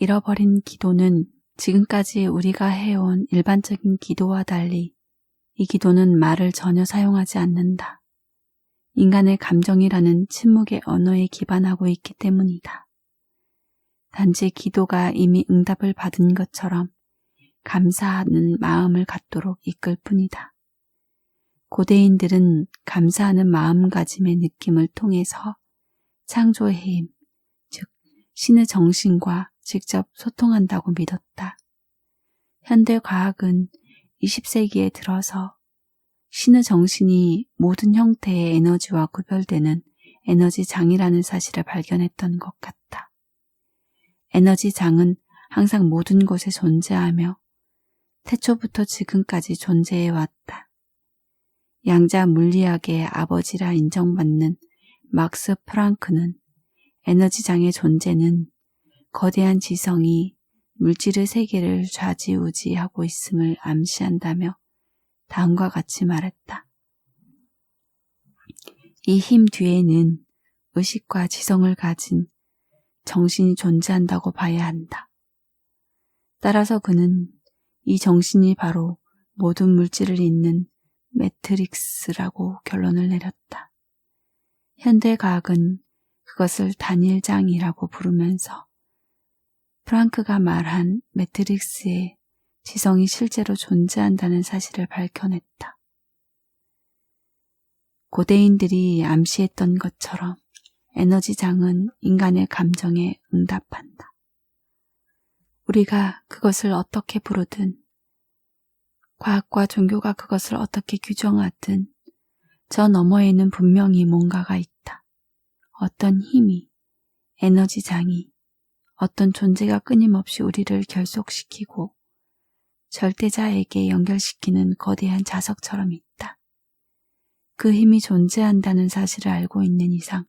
잃어버린 기도는 지금까지 우리가 해온 일반적인 기도와 달리 이 기도는 말을 전혀 사용하지 않는다. 인간의 감정이라는 침묵의 언어에 기반하고 있기 때문이다. 단지 기도가 이미 응답을 받은 것처럼 감사하는 마음을 갖도록 이끌 뿐이다. 고대인들은 감사하는 마음가짐의 느낌을 통해서 창조의 힘, 즉 신의 정신과 직접 소통한다고 믿었다. 현대 과학은 20세기에 들어서 신의 정신이 모든 형태의 에너지와 구별되는 에너지장이라는 사실을 발견했던 것 같다. 에너지장은 항상 모든 곳에 존재하며 태초부터 지금까지 존재해왔다. 양자 물리학의 아버지라 인정받는 막스 프랑크는 에너지장의 존재는 거대한 지성이 물질의 세계를 좌지우지하고 있음을 암시한다며 다음과 같이 말했다. 이 힘 뒤에는 의식과 지성을 가진 정신이 존재한다고 봐야 한다. 따라서 그는 이 정신이 바로 모든 물질을 잇는 매트릭스라고 결론을 내렸다. 현대 과학은 그것을 단일장이라고 부르면서 프랑크가 말한 매트릭스에 지성이 실제로 존재한다는 사실을 밝혀냈다. 고대인들이 암시했던 것처럼 에너지장은 인간의 감정에 응답한다. 우리가 그것을 어떻게 부르든 과학과 종교가 그것을 어떻게 규정하든 저 너머에는 분명히 뭔가가 있다. 어떤 힘이, 에너지장이, 어떤 존재가 끊임없이 우리를 결속시키고 절대자에게 연결시키는 거대한 자석처럼 있다. 그 힘이 존재한다는 사실을 알고 있는 이상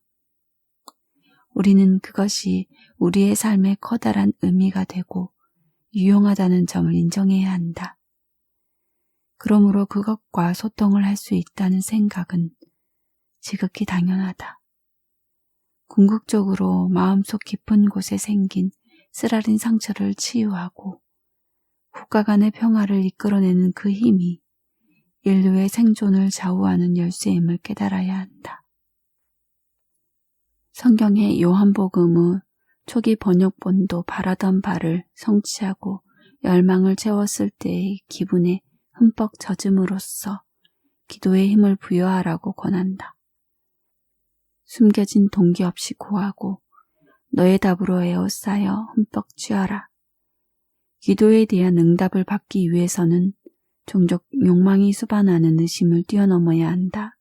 우리는 그것이 우리의 삶에 커다란 의미가 되고 유용하다는 점을 인정해야 한다. 그러므로 그것과 소통을 할 수 있다는 생각은 지극히 당연하다. 궁극적으로 마음속 깊은 곳에 생긴 쓰라린 상처를 치유하고 국가간의 평화를 이끌어내는 그 힘이 인류의 생존을 좌우하는 열쇠임을 깨달아야 한다. 성경의 요한복음의 초기 번역본도 바라던 바를 성취하고 열망을 채웠을 때의 기분에 흠뻑 젖음으로써 기도의 힘을 부여하라고 권한다. 숨겨진 동기 없이 구하고 너의 답으로 에워싸여 흠뻑 취하라. 기도에 대한 응답을 받기 위해서는 종족 욕망이 수반하는 의심을 뛰어넘어야 한다.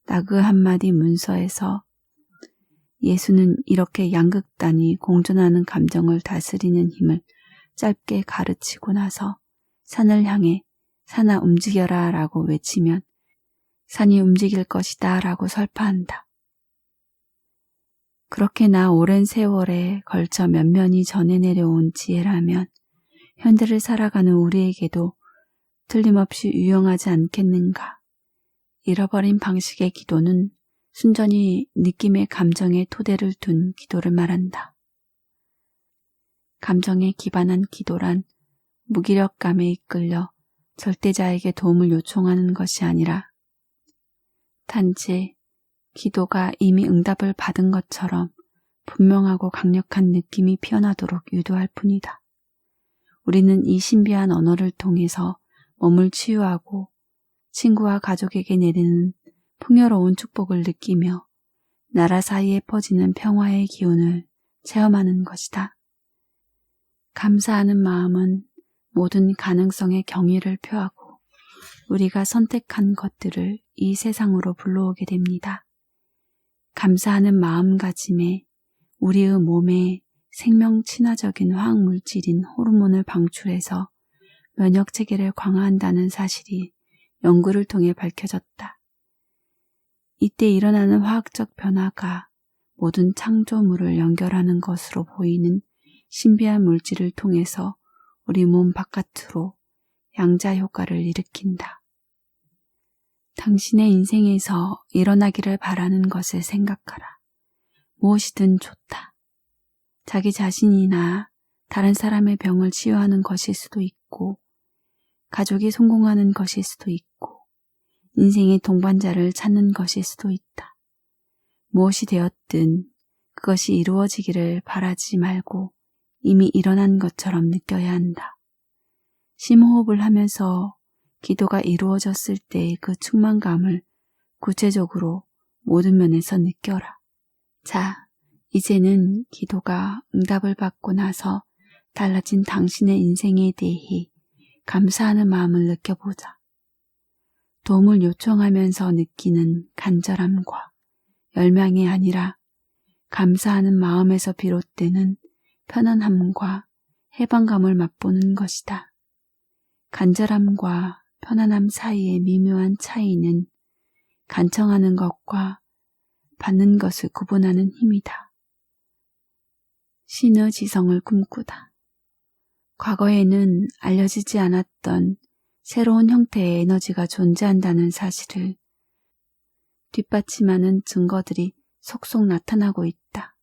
나그 한마디 문서에서 예수는 이렇게 양극단이 공존하는 감정을 다스리는 힘을 짧게 가르치고 나서 산을 향해 산아 움직여라 라고 외치면 산이 움직일 것이다 라고 설파한다. 그렇게나 오랜 세월에 걸쳐 면면이 전해 내려온 지혜라면 현대를 살아가는 우리에게도 틀림없이 유용하지 않겠는가. 잃어버린 방식의 기도는 순전히 느낌의 감정에 토대를 둔 기도를 말한다. 감정에 기반한 기도란 무기력감에 이끌려 절대자에게 도움을 요청하는 것이 아니라 단지 기도가 이미 응답을 받은 것처럼 분명하고 강력한 느낌이 피어나도록 유도할 뿐이다. 우리는 이 신비한 언어를 통해서 몸을 치유하고 친구와 가족에게 내리는 풍요로운 축복을 느끼며 나라 사이에 퍼지는 평화의 기운을 체험하는 것이다. 감사하는 마음은 모든 가능성의 경의를 표하고 우리가 선택한 것들을 이 세상으로 불러오게 됩니다. 감사하는 마음가짐에 우리의 몸에 생명 친화적인 화학물질인 호르몬을 방출해서 면역체계를 강화한다는 사실이 연구를 통해 밝혀졌다. 이때 일어나는 화학적 변화가 모든 창조물을 연결하는 것으로 보이는 신비한 물질을 통해서 우리 몸 바깥으로 양자 효과를 일으킨다. 당신의 인생에서 일어나기를 바라는 것을 생각하라. 무엇이든 좋다. 자기 자신이나 다른 사람의 병을 치유하는 것일 수도 있고, 가족이 성공하는 것일 수도 있고, 인생의 동반자를 찾는 것일 수도 있다. 무엇이 되었든 그것이 이루어지기를 바라지 말고 이미 일어난 것처럼 느껴야 한다. 심호흡을 하면서 기도가 이루어졌을 때의 그 충만감을 구체적으로 모든 면에서 느껴라. 자, 이제는 기도가 응답을 받고 나서 달라진 당신의 인생에 대해 감사하는 마음을 느껴보자. 도움을 요청하면서 느끼는 간절함과 열망이 아니라 감사하는 마음에서 비롯되는 편안함과 해방감을 맛보는 것이다. 간절함과 편안함 사이의 미묘한 차이는 간청하는 것과 받는 것을 구분하는 힘이다. 신의 지성을 꿈꾸다. 과거에는 알려지지 않았던 새로운 형태의 에너지가 존재한다는 사실을 뒷받침하는 증거들이 속속 나타나고 있다.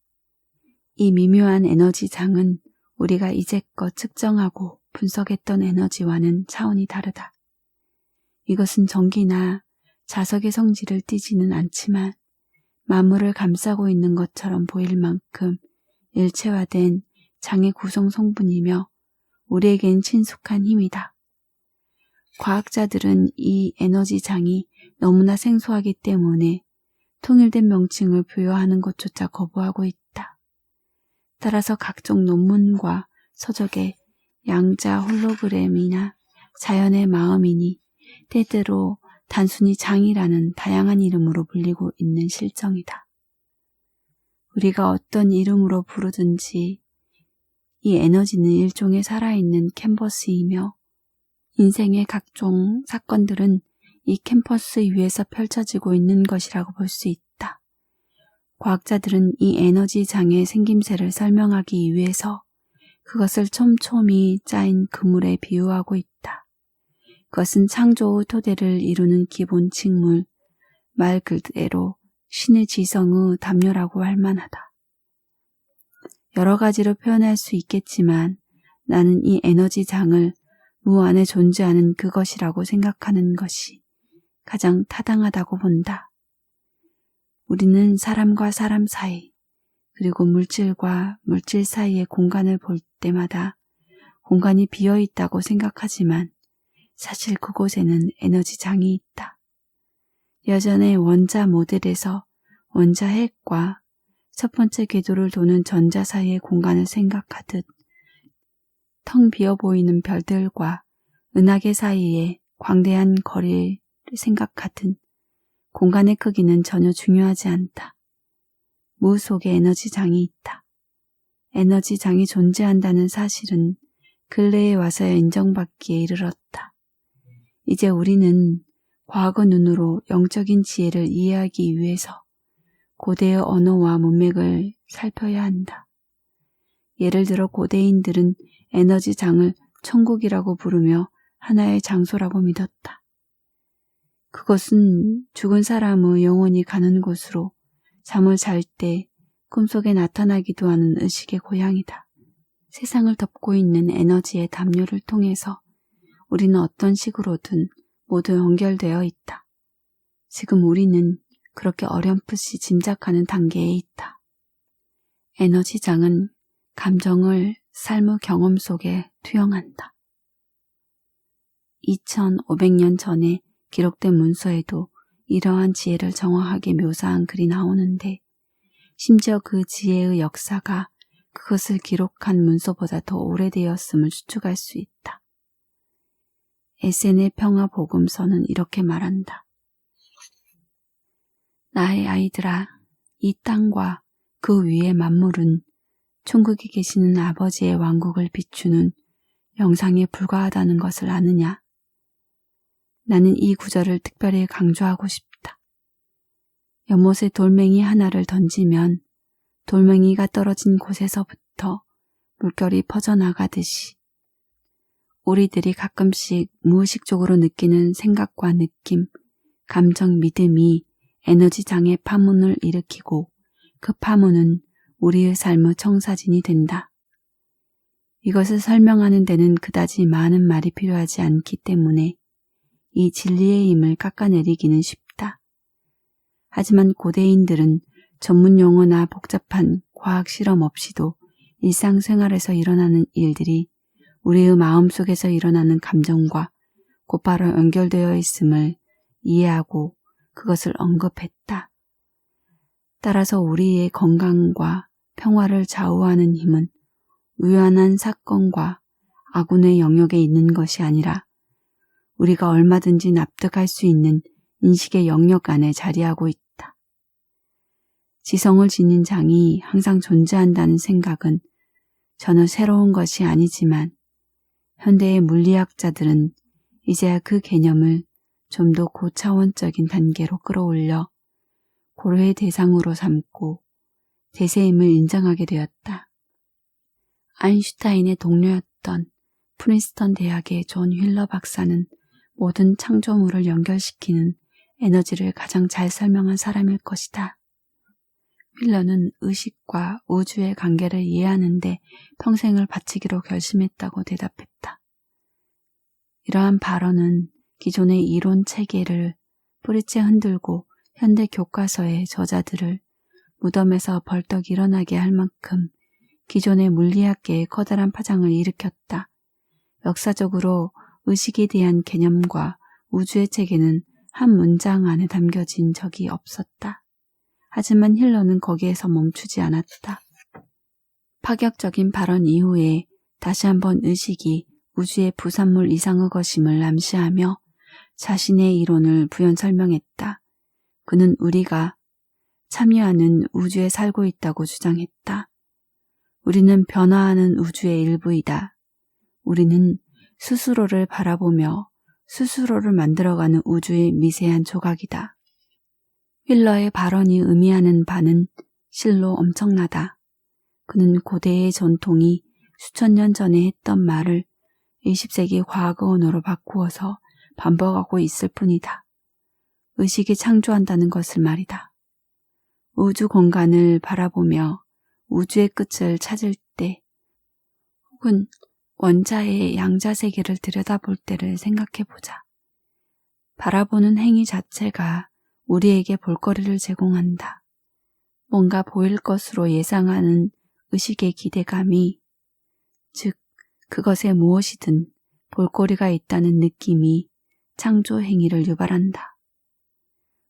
이 미묘한 에너지장은 우리가 이제껏 측정하고 분석했던 에너지와는 차원이 다르다. 이것은 전기나 자석의 성질을 띠지는 않지만 만물을 감싸고 있는 것처럼 보일 만큼 일체화된 장의 구성 성분이며 우리에겐 친숙한 힘이다. 과학자들은 이 에너지장이 너무나 생소하기 때문에 통일된 명칭을 부여하는 것조차 거부하고 있다. 따라서 각종 논문과 서적에 양자 홀로그램이나 자연의 마음이니 때때로 단순히 장이라는 다양한 이름으로 불리고 있는 실정이다. 우리가 어떤 이름으로 부르든지 이 에너지는 일종의 살아있는 캔버스이며 인생의 각종 사건들은 이 캔버스 위에서 펼쳐지고 있는 것이라고 볼 수 있다. 과학자들은 이 에너지 장의 생김새를 설명하기 위해서 그것을 촘촘히 짜인 그물에 비유하고 있다. 그것은 창조의 토대를 이루는 기본 칙물, 말 그대로 신의 지성의 담요라고 할 만하다. 여러 가지로 표현할 수 있겠지만 나는 이 에너지 장을 무 안에 존재하는 그것이라고 생각하는 것이 가장 타당하다고 본다. 우리는 사람과 사람 사이, 그리고 물질과 물질 사이의 공간을 볼 때마다 공간이 비어 있다고 생각하지만 사실 그곳에는 에너지장이 있다. 여전의 원자 모델에서 원자 핵과 첫 번째 궤도를 도는 전자 사이의 공간을 생각하듯 텅 비어 보이는 별들과 은하계 사이의 광대한 거리를 생각하듯 공간의 크기는 전혀 중요하지 않다. 무 속에 에너지장이 있다. 에너지장이 존재한다는 사실은 근래에 와서야 인정받기에 이르렀다. 이제 우리는 과학의 눈으로 영적인 지혜를 이해하기 위해서 고대의 언어와 문맥을 살펴야 한다. 예를 들어 고대인들은 에너지장을 천국이라고 부르며 하나의 장소라고 믿었다. 그것은 죽은 사람의 영혼이 가는 곳으로 잠을 잘 때 꿈속에 나타나기도 하는 의식의 고향이다. 세상을 덮고 있는 에너지의 담요를 통해서 우리는 어떤 식으로든 모두 연결되어 있다. 지금 우리는 그렇게 어렴풋이 짐작하는 단계에 있다. 에너지장은 감정을 삶의 경험 속에 투영한다. 2500년 전에 기록된 문서에도 이러한 지혜를 정확하게 묘사한 글이 나오는데 심지어 그 지혜의 역사가 그것을 기록한 문서보다 더 오래되었음을 추측할 수 있다. 에센의 평화 복음서는 이렇게 말한다. 나의 아이들아, 이 땅과 그 위의 만물은 천국에 계시는 아버지의 왕국을 비추는 영상에 불과하다는 것을 아느냐? 나는 이 구절을 특별히 강조하고 싶다. 연못에 돌멩이 하나를 던지면 돌멩이가 떨어진 곳에서부터 물결이 퍼져나가듯이 우리들이 가끔씩 무의식적으로 느끼는 생각과 느낌, 감정, 믿음이 에너지장의 파문을 일으키고 그 파문은 우리의 삶의 청사진이 된다. 이것을 설명하는 데는 그다지 많은 말이 필요하지 않기 때문에 이 진리의 힘을 깎아내리기는 쉽다. 하지만 고대인들은 전문 용어나 복잡한 과학 실험 없이도 일상생활에서 일어나는 일들이 우리의 마음속에서 일어나는 감정과 곧바로 연결되어 있음을 이해하고 그것을 언급했다. 따라서 우리의 건강과 평화를 좌우하는 힘은 우연한 사건과 아군의 영역에 있는 것이 아니라 우리가 얼마든지 납득할 수 있는 인식의 영역 안에 자리하고 있다. 지성을 지닌 장이 항상 존재한다는 생각은 전혀 새로운 것이 아니지만 현대의 물리학자들은 이제야 그 개념을 좀 더 고차원적인 단계로 끌어올려 고려의 대상으로 삼고 대세임을 인정하게 되었다. 아인슈타인의 동료였던 프린스턴 대학의 존 휠러 박사는 모든 창조물을 연결시키는 에너지를 가장 잘 설명한 사람일 것이다. 휠러는 의식과 우주의 관계를 이해하는 데 평생을 바치기로 결심했다고 대답했다. 이러한 발언은 기존의 이론 체계를 뿌리째 흔들고 현대 교과서의 저자들을 무덤에서 벌떡 일어나게 할 만큼 기존의 물리학계에 커다란 파장을 일으켰다. 역사적으로 의식에 대한 개념과 우주의 체계는 한 문장 안에 담겨진 적이 없었다. 하지만 힐러는 거기에서 멈추지 않았다. 파격적인 발언 이후에 다시 한번 의식이 우주의 부산물 이상의 것임을 암시하며 자신의 이론을 부연 설명했다. 그는 우리가 참여하는 우주에 살고 있다고 주장했다. 우리는 변화하는 우주의 일부이다. 우리는 스스로를 바라보며 스스로를 만들어가는 우주의 미세한 조각이다. 휠러의 발언이 의미하는 바는 실로 엄청나다. 그는 고대의 전통이 수천 년 전에 했던 말을 20세기 과학의 언어로 바꾸어서 반복하고 있을 뿐이다. 의식이 창조한다는 것을 말이다. 우주 공간을 바라보며 우주의 끝을 찾을 때 혹은 원자의 양자세계를 들여다볼 때를 생각해보자. 바라보는 행위 자체가 우리에게 볼거리를 제공한다. 뭔가 보일 것으로 예상하는 의식의 기대감이, 즉 그것에 무엇이든 볼거리가 있다는 느낌이 창조 행위를 유발한다.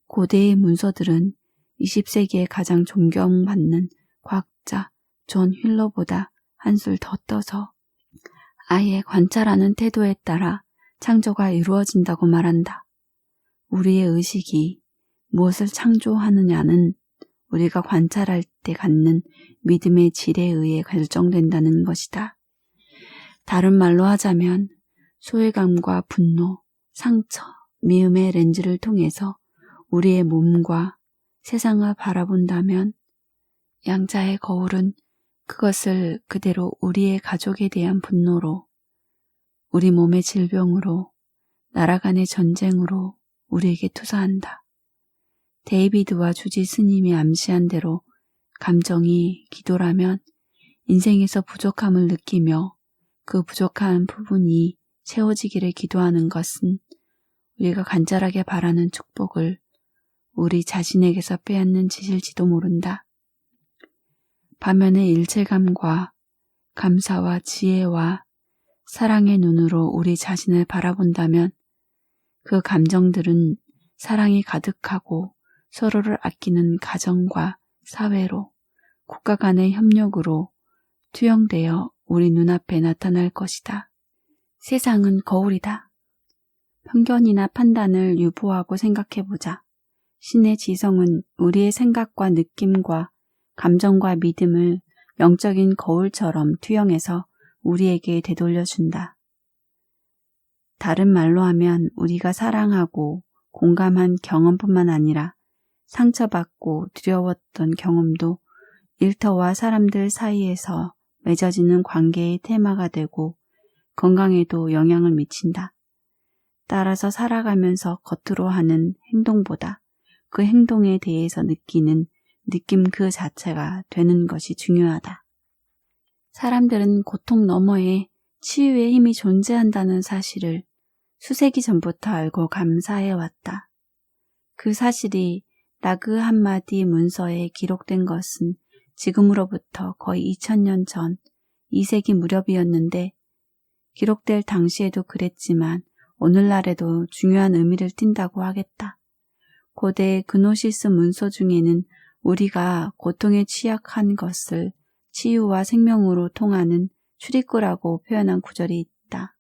고대의 문서들은 20세기에 가장 존경받는 과학자 존 휠러보다 한술 더 떠서 아예 관찰하는 태도에 따라 창조가 이루어진다고 말한다. 우리의 의식이 무엇을 창조하느냐는 우리가 관찰할 때 갖는 믿음의 질에 의해 결정된다는 것이다. 다른 말로 하자면 소외감과 분노, 상처, 미움의 렌즈를 통해서 우리의 몸과 세상을 바라본다면 양자의 거울은 그것을 그대로 우리의 가족에 대한 분노로, 우리 몸의 질병으로, 나라 간의 전쟁으로 우리에게 투사한다. 데이비드와 주지 스님이 암시한 대로 감정이 기도라면 인생에서 부족함을 느끼며 그 부족한 부분이 채워지기를 기도하는 것은 우리가 간절하게 바라는 축복을 우리 자신에게서 빼앗는 짓일지도 모른다. 반면에 일체감과 감사와 지혜와 사랑의 눈으로 우리 자신을 바라본다면 그 감정들은 사랑이 가득하고 서로를 아끼는 가정과 사회로, 국가 간의 협력으로 투영되어 우리 눈앞에 나타날 것이다. 세상은 거울이다. 편견이나 판단을 유보하고 생각해보자. 신의 지성은 우리의 생각과 느낌과 감정과 믿음을 영적인 거울처럼 투영해서 우리에게 되돌려준다. 다른 말로 하면 우리가 사랑하고 공감한 경험뿐만 아니라 상처받고 두려웠던 경험도 일터와 사람들 사이에서 맺어지는 관계의 테마가 되고 건강에도 영향을 미친다. 따라서 살아가면서 겉으로 하는 행동보다 그 행동에 대해서 느끼는 느낌 그 자체가 되는 것이 중요하다. 사람들은 고통 너머에 치유의 힘이 존재한다는 사실을 수세기 전부터 알고 감사해왔다. 그 사실이 라그 한마디 문서에 기록된 것은 지금으로부터 거의 2000년 전 2세기 무렵이었는데 기록될 당시에도 그랬지만 오늘날에도 중요한 의미를 띈다고 하겠다. 고대 그노시스 문서 중에는 우리가 고통에 취약한 것을 치유와 생명으로 통하는 출입구라고 표현한 구절이 있다.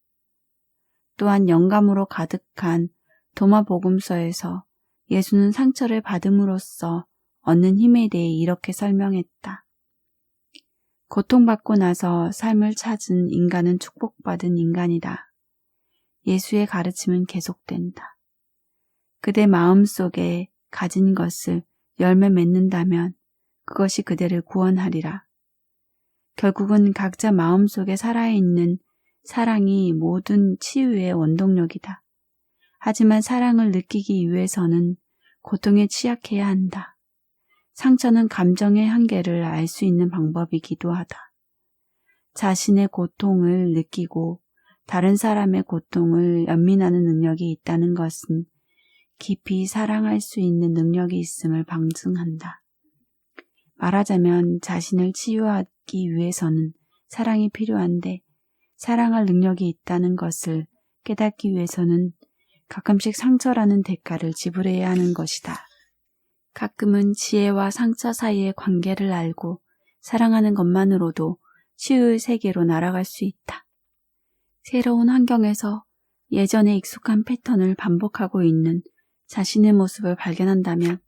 또한 영감으로 가득한 도마복음서에서 예수는 상처를 받음으로써 얻는 힘에 대해 이렇게 설명했다. 고통받고 나서 삶을 찾은 인간은 축복받은 인간이다. 예수의 가르침은 계속된다. 그대 마음속에 가진 것을 열매 맺는다면 그것이 그대를 구원하리라. 결국은 각자 마음속에 살아있는 사랑이 모든 치유의 원동력이다. 하지만 사랑을 느끼기 위해서는 고통에 취약해야 한다. 상처는 감정의 한계를 알 수 있는 방법이기도 하다. 자신의 고통을 느끼고 다른 사람의 고통을 연민하는 능력이 있다는 것은 깊이 사랑할 수 있는 능력이 있음을 방증한다. 말하자면 자신을 치유하기 위해서는 사랑이 필요한데 사랑할 능력이 있다는 것을 깨닫기 위해서는 가끔씩 상처라는 대가를 지불해야 하는 것이다. 가끔은 지혜와 상처 사이의 관계를 알고 사랑하는 것만으로도 치유의 세계로 날아갈 수 있다. 새로운 환경에서 예전에 익숙한 패턴을 반복하고 있는 자신의 모습을 발견한다면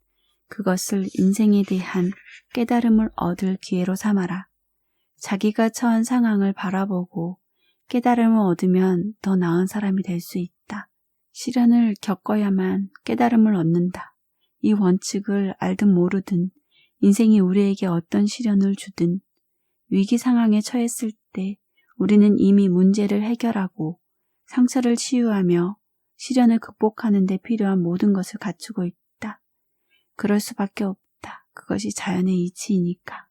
그것을 인생에 대한 깨달음을 얻을 기회로 삼아라. 자기가 처한 상황을 바라보고 깨달음을 얻으면 더 나은 사람이 될 수 있다. 시련을 겪어야만 깨달음을 얻는다. 이 원칙을 알든 모르든 인생이 우리에게 어떤 시련을 주든 위기 상황에 처했을 때 우리는 이미 문제를 해결하고 상처를 치유하며 시련을 극복하는 데 필요한 모든 것을 갖추고 있다. 그럴 수밖에 없다. 그것이 자연의 이치이니까.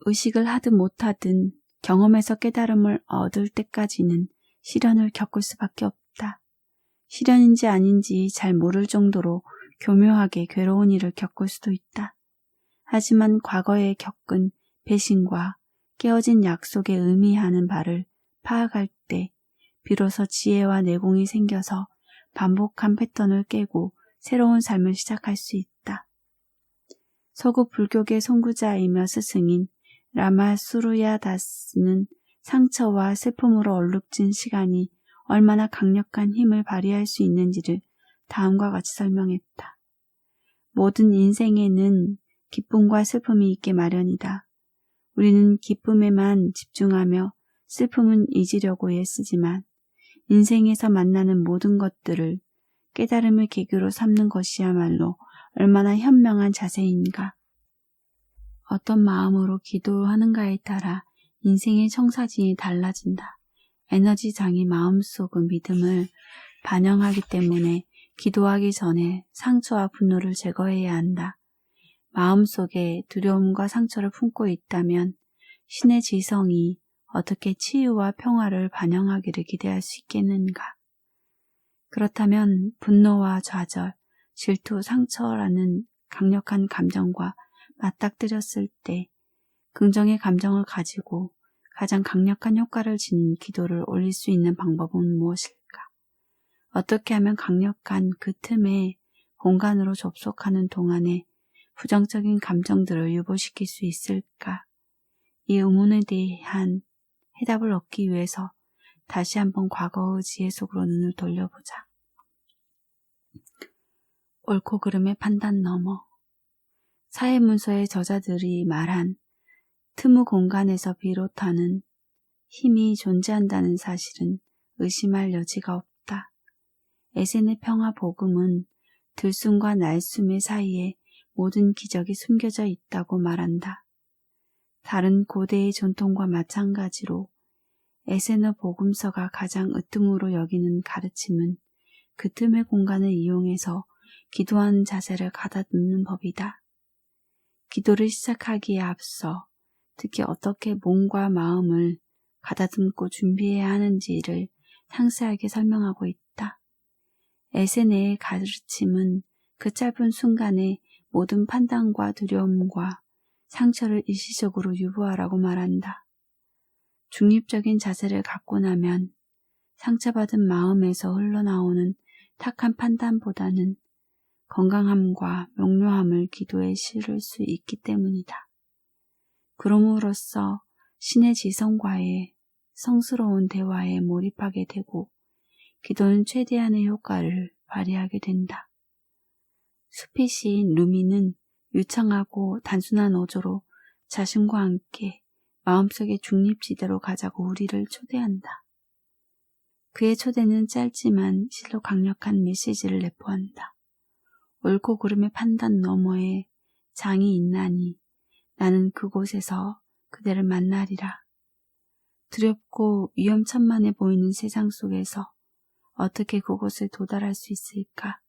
의식을 하든 못하든 경험에서 깨달음을 얻을 때까지는 시련을 겪을 수밖에 없다. 시련인지 아닌지 잘 모를 정도로 교묘하게 괴로운 일을 겪을 수도 있다. 하지만 과거에 겪은 배신과 깨어진 약속에 의미하는 바를 파악할 때 비로소 지혜와 내공이 생겨서 반복한 패턴을 깨고 새로운 삶을 시작할 수 있다. 서구 불교계 선구자이며 스승인 라마 수루야다스는 상처와 슬픔으로 얼룩진 시간이 얼마나 강력한 힘을 발휘할 수 있는지를 다음과 같이 설명했다. 모든 인생에는 기쁨과 슬픔이 있게 마련이다. 우리는 기쁨에만 집중하며 슬픔은 잊으려고 애쓰지만 인생에서 만나는 모든 것들을 깨달음의 계기로 삼는 것이야말로 얼마나 현명한 자세인가. 어떤 마음으로 기도하는가에 따라 인생의 청사진이 달라진다. 에너지장이 마음속의 믿음을 반영하기 때문에 기도하기 전에 상처와 분노를 제거해야 한다. 마음속에 두려움과 상처를 품고 있다면 신의 지성이 어떻게 치유와 평화를 반영하기를 기대할 수 있겠는가? 그렇다면 분노와 좌절, 질투, 상처라는 강력한 감정과 맞닥뜨렸을 때 긍정의 감정을 가지고 가장 강력한 효과를 지닌 기도를 올릴 수 있는 방법은 무엇일까? 어떻게 하면 강력한 그 틈에 공간으로 접속하는 동안에 부정적인 감정들을 유보시킬 수 있을까? 이 의문에 대한 해답을 얻기 위해서 다시 한번 과거의 지혜 속으로 눈을 돌려보자. 옳고 그름의 판단 너머 사회문서의 저자들이 말한 틈의 공간에서 비롯하는 힘이 존재한다는 사실은 의심할 여지가 없다. 에센의 평화 복음은 들숨과 날숨의 사이에 모든 기적이 숨겨져 있다고 말한다. 다른 고대의 전통과 마찬가지로 에센의 복음서가 가장 으뜸으로 여기는 가르침은 그 틈의 공간을 이용해서 기도하는 자세를 가다듬는 법이다. 기도를 시작하기에 앞서 특히 어떻게 몸과 마음을 가다듬고 준비해야 하는지를 상세하게 설명하고 있다. 에세네의 가르침은 그 짧은 순간에 모든 판단과 두려움과 상처를 일시적으로 유보하라고 말한다. 중립적인 자세를 갖고 나면 상처받은 마음에서 흘러나오는 탁한 판단보다는 건강함과 명료함을 기도에 실을 수 있기 때문이다. 그럼으로써 신의 지성과의 성스러운 대화에 몰입하게 되고 기도는 최대한의 효과를 발휘하게 된다. 수피 시인 루미는 유창하고 단순한 어조로 자신과 함께 마음속의 중립지대로 가자고 우리를 초대한다. 그의 초대는 짧지만 실로 강력한 메시지를 내포한다. 옳고 그름의 판단 너머에 장이 있나니 나는 그곳에서 그대를 만나리라. 두렵고 위험천만해 보이는 세상 속에서 어떻게 그곳을 도달할 수 있을까?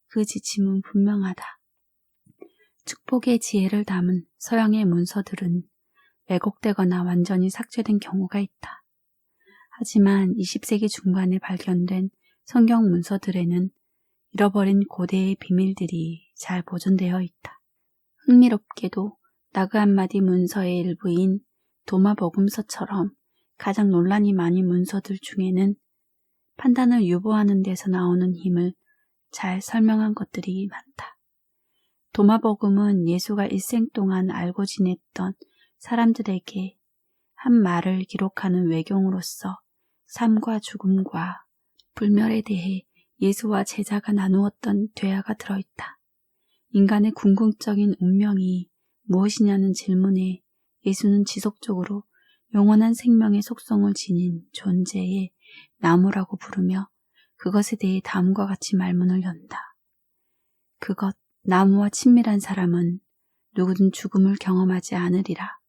그 지침은 분명하다. 축복의 지혜를 담은 서양의 문서들은 왜곡되거나 완전히 삭제된 경우가 있다. 하지만 20세기 중반에 발견된 성경 문서들에는 잃어버린 고대의 비밀들이 잘 보존되어 있다. 흥미롭게도 나그 한마디 문서의 일부인 도마복음서처럼 가장 논란이 많은 문서들 중에는 판단을 유보하는 데서 나오는 힘을 잘 설명한 것들이 많다. 도마복음은 예수가 일생 동안 알고 지냈던 사람들에게 한 말을 기록하는 외경으로서 삶과 죽음과 불멸에 대해 예수와 제자가 나누었던 대화가 들어있다. 인간의 궁극적인 운명이 무엇이냐는 질문에 예수는 지속적으로 영원한 생명의 속성을 지닌 존재의 나무라고 부르며 그것에 대해 다음과 같이 말문을 연다. 그것, 나무와 친밀한 사람은 누구든 죽음을 경험하지 않으리라.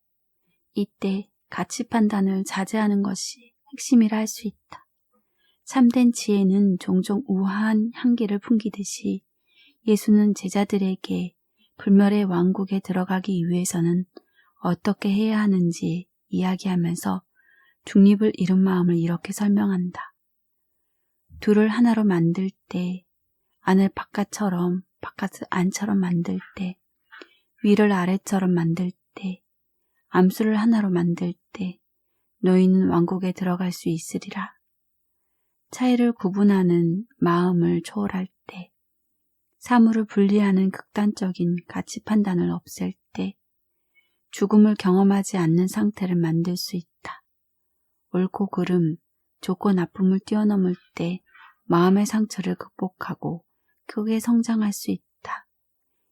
이때 가치 판단을 자제하는 것이 핵심이라 할 수 있다. 참된 지혜는 종종 우아한 향기를 풍기듯이 예수는 제자들에게 불멸의 왕국에 들어가기 위해서는 어떻게 해야 하는지 이야기하면서 중립을 잃은 마음을 이렇게 설명한다. 둘을 하나로 만들 때, 안을 바깥처럼, 바깥을 안처럼 만들 때, 위를 아래처럼 만들 때, 암수를 하나로 만들 때, 너희는 왕국에 들어갈 수 있으리라. 차이를 구분하는 마음을 초월할 때, 사물을 분리하는 극단적인 가치 판단을 없앨 때, 죽음을 경험하지 않는 상태를 만들 수 있다. 옳고 그름, 좋고 나쁨을 뛰어넘을 때 마음의 상처를 극복하고 크게 성장할 수 있다.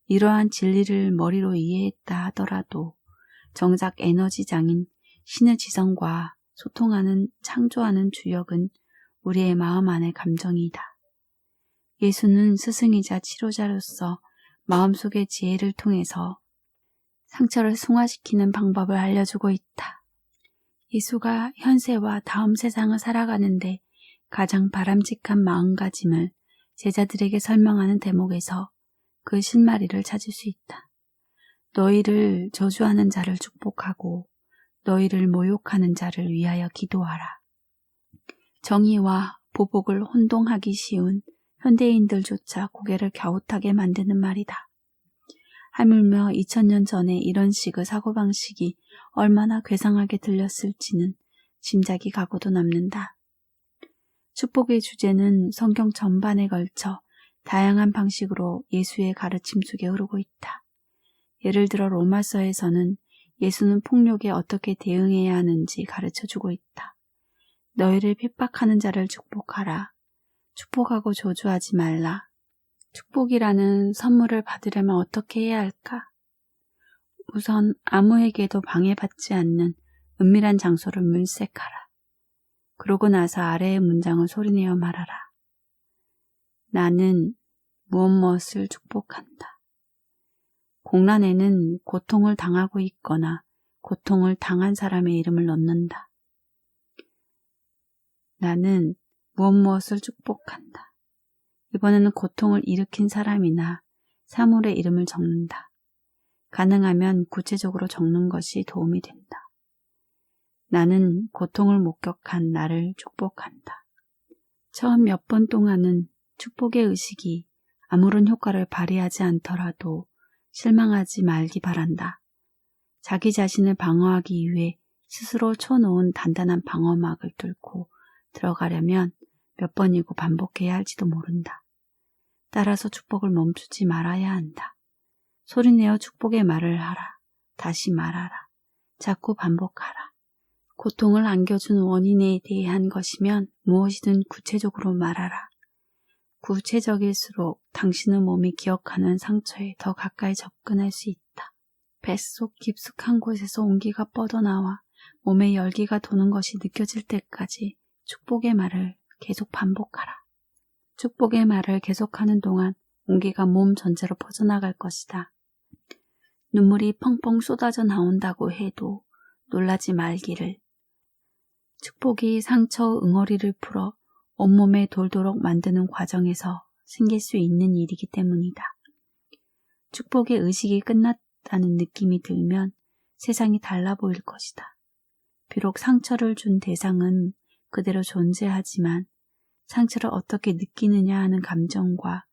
이러한 진리를 머리로 이해했다 하더라도 정작 에너지장인 신의 지성과 소통하는 창조하는 주역은 우리의 마음 안의 감정이다. 예수는 스승이자 치료자로서 마음속의 지혜를 통해서 상처를 승화시키는 방법을 알려주고 있다. 예수가 현세와 다음 세상을 살아가는데 가장 바람직한 마음가짐을 제자들에게 설명하는 대목에서 그 실마리를 찾을 수 있다. 너희를 저주하는 자를 축복하고 너희를 모욕하는 자를 위하여 기도하라. 정의와 보복을 혼동하기 쉬운 현대인들조차 고개를 갸웃하게 만드는 말이다. 하물며 2000년 전에 이런 식의 사고방식이 얼마나 괴상하게 들렸을지는 짐작이 가고도 남는다. 축복의 주제는 성경 전반에 걸쳐 다양한 방식으로 예수의 가르침 속에 흐르고 있다. 예를 들어 로마서에서는 예수는 폭력에 어떻게 대응해야 하는지 가르쳐주고 있다. 너희를 핍박하는 자를 축복하라. 축복하고 저주하지 말라. 축복이라는 선물을 받으려면 어떻게 해야 할까? 우선 아무에게도 방해받지 않는 은밀한 장소를 물색하라. 그러고 나서 아래의 문장을 소리내어 말하라. 나는 무엇을 축복한다. 공란에는 고통을 당하고 있거나 고통을 당한 사람의 이름을 넣는다. 나는 무엇을 축복한다. 이번에는 고통을 일으킨 사람이나 사물의 이름을 적는다. 가능하면 구체적으로 적는 것이 도움이 된다. 나는 고통을 목격한 나를 축복한다. 처음 몇 번 동안은 축복의 의식이 아무런 효과를 발휘하지 않더라도 실망하지 말기 바란다. 자기 자신을 방어하기 위해 스스로 쳐놓은 단단한 방어막을 뚫고 들어가려면 몇 번이고 반복해야 할지도 모른다. 따라서 축복을 멈추지 말아야 한다. 소리내어 축복의 말을 하라. 다시 말하라. 자꾸 반복하라. 고통을 안겨준 원인에 대한 것이면 무엇이든 구체적으로 말하라. 구체적일수록 당신의 몸이 기억하는 상처에 더 가까이 접근할 수 있다. 뱃속 깊숙한 곳에서 온기가 뻗어나와 몸에 열기가 도는 것이 느껴질 때까지 축복의 말을 계속 반복하라. 축복의 말을 계속하는 동안 온기가 몸 전체로 퍼져나갈 것이다. 눈물이 펑펑 쏟아져 나온다고 해도 놀라지 말기를. 축복이 상처 응어리를 풀어 온몸에 돌도록 만드는 과정에서 생길 수 있는 일이기 때문이다. 축복의 의식이 끝났다는 느낌이 들면 세상이 달라 보일 것이다. 비록 상처를 준 대상은 그대로 존재하지만 상처를 어떻게 느끼느냐 하는 감정과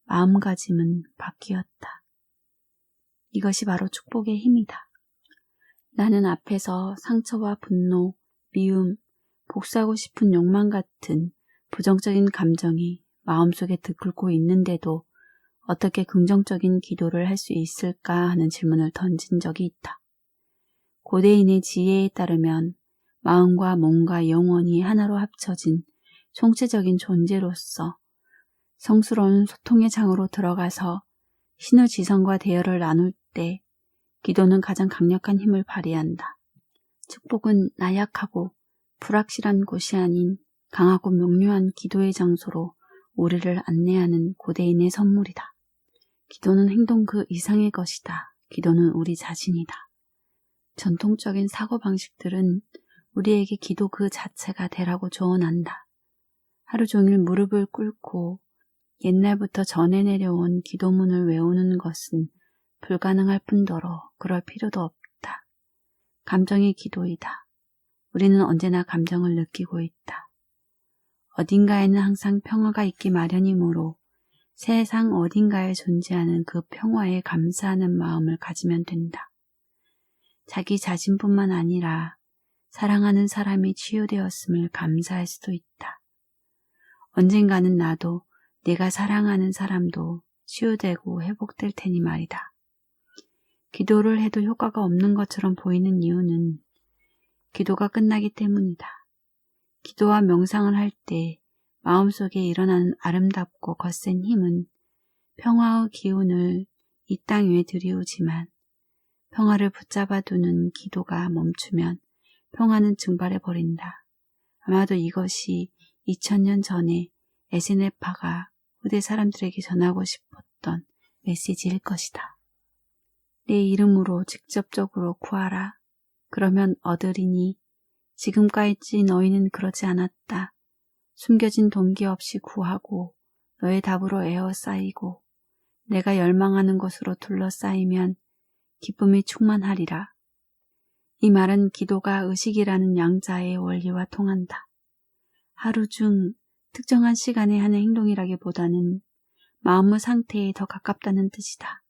마음가짐은 바뀌었다. 이것이 바로 축복의 힘이다. 나는 앞에서 상처와 분노, 미움, 복수하고 싶은 욕망 같은 부정적인 감정이 마음속에 들끓고 있는데도 어떻게 긍정적인 기도를 할 수 있을까 하는 질문을 던진 적이 있다. 고대인의 지혜에 따르면 마음과 몸과 영혼이 하나로 합쳐진 총체적인 존재로서 성스러운 소통의 장으로 들어가서 신의 지성과 대화를 나눌 때 기도는 가장 강력한 힘을 발휘한다. 축복은 나약하고 불확실한 곳이 아닌 강하고 명료한 기도의 장소로 우리를 안내하는 고대인의 선물이다. 기도는 행동 그 이상의 것이다. 기도는 우리 자신이다. 전통적인 사고방식들은 우리에게 기도 그 자체가 되라고 조언한다. 하루 종일 무릎을 꿇고 옛날부터 전해 내려온 기도문을 외우는 것은 불가능할 뿐더러 그럴 필요도 없다. 감정이 기도이다. 우리는 언제나 감정을 느끼고 있다. 어딘가에는 항상 평화가 있기 마련이므로 세상 어딘가에 존재하는 그 평화에 감사하는 마음을 가지면 된다. 자기 자신뿐만 아니라 사랑하는 사람이 치유되었음을 감사할 수도 있다. 언젠가는 나도 내가 사랑하는 사람도 치유되고 회복될 테니 말이다. 기도를 해도 효과가 없는 것처럼 보이는 이유는 기도가 끝나기 때문이다. 기도와 명상을 할 때 마음속에 일어나는 아름답고 거센 힘은 평화의 기운을 이 땅 위에 들이우지만 평화를 붙잡아 두는 기도가 멈추면 평화는 증발해버린다. 아마도 이것이 2000년 전에 에세네파가 후대 사람들에게 전하고 싶었던 메시지일 것이다. 내 이름으로 직접적으로 구하라. 그러면 얻으리니 지금까지 너희는 그러지 않았다. 숨겨진 동기 없이 구하고 너의 답으로 에워싸이고 내가 열망하는 것으로 둘러싸이면 기쁨이 충만하리라. 이 말은 기도가 의식이라는 양자의 원리와 통한다. 하루 중 특정한 시간에 하는 행동이라기보다는 마음의 상태에 더 가깝다는 뜻이다.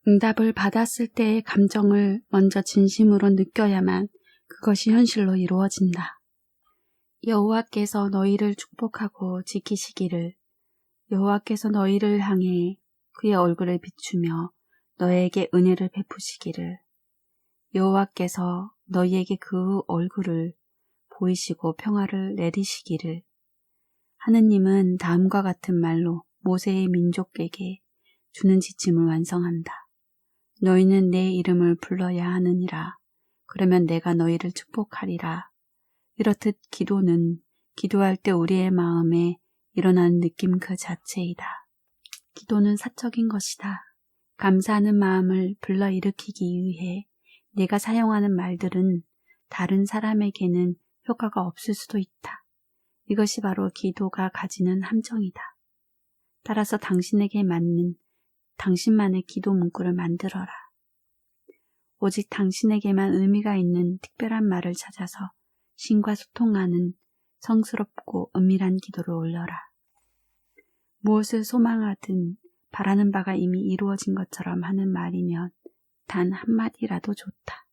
응답을 받았을 때의 감정을 먼저 진심으로 느껴야만 그것이 현실로 이루어진다. 여호와께서 너희를 축복하고 지키시기를. 여호와께서 너희를 향해 그의 얼굴을 비추며 너에게 은혜를 베푸시기를. 여호와께서 너희에게 그 얼굴을 보이시고 평화를 내리시기를. 하느님은 다음과 같은 말로 모세의 민족에게 주는 지침을 완성한다. 너희는 내 이름을 불러야 하느니라. 그러면 내가 너희를 축복하리라. 이렇듯 기도는 기도할 때 우리의 마음에 일어나는 느낌 그 자체이다. 기도는 사적인 것이다. 감사하는 마음을 불러일으키기 위해 내가 사용하는 말들은 다른 사람에게는 효과가 없을 수도 있다. 이것이 바로 기도가 가지는 함정이다. 따라서 당신에게 맞는 당신만의 기도 문구를 만들어라. 오직 당신에게만 의미가 있는 특별한 말을 찾아서 신과 소통하는 성스럽고 은밀한 기도를 올려라. 무엇을 소망하든 바라는 바가 이미 이루어진 것처럼 하는 말이면 단 한마디라도 좋다.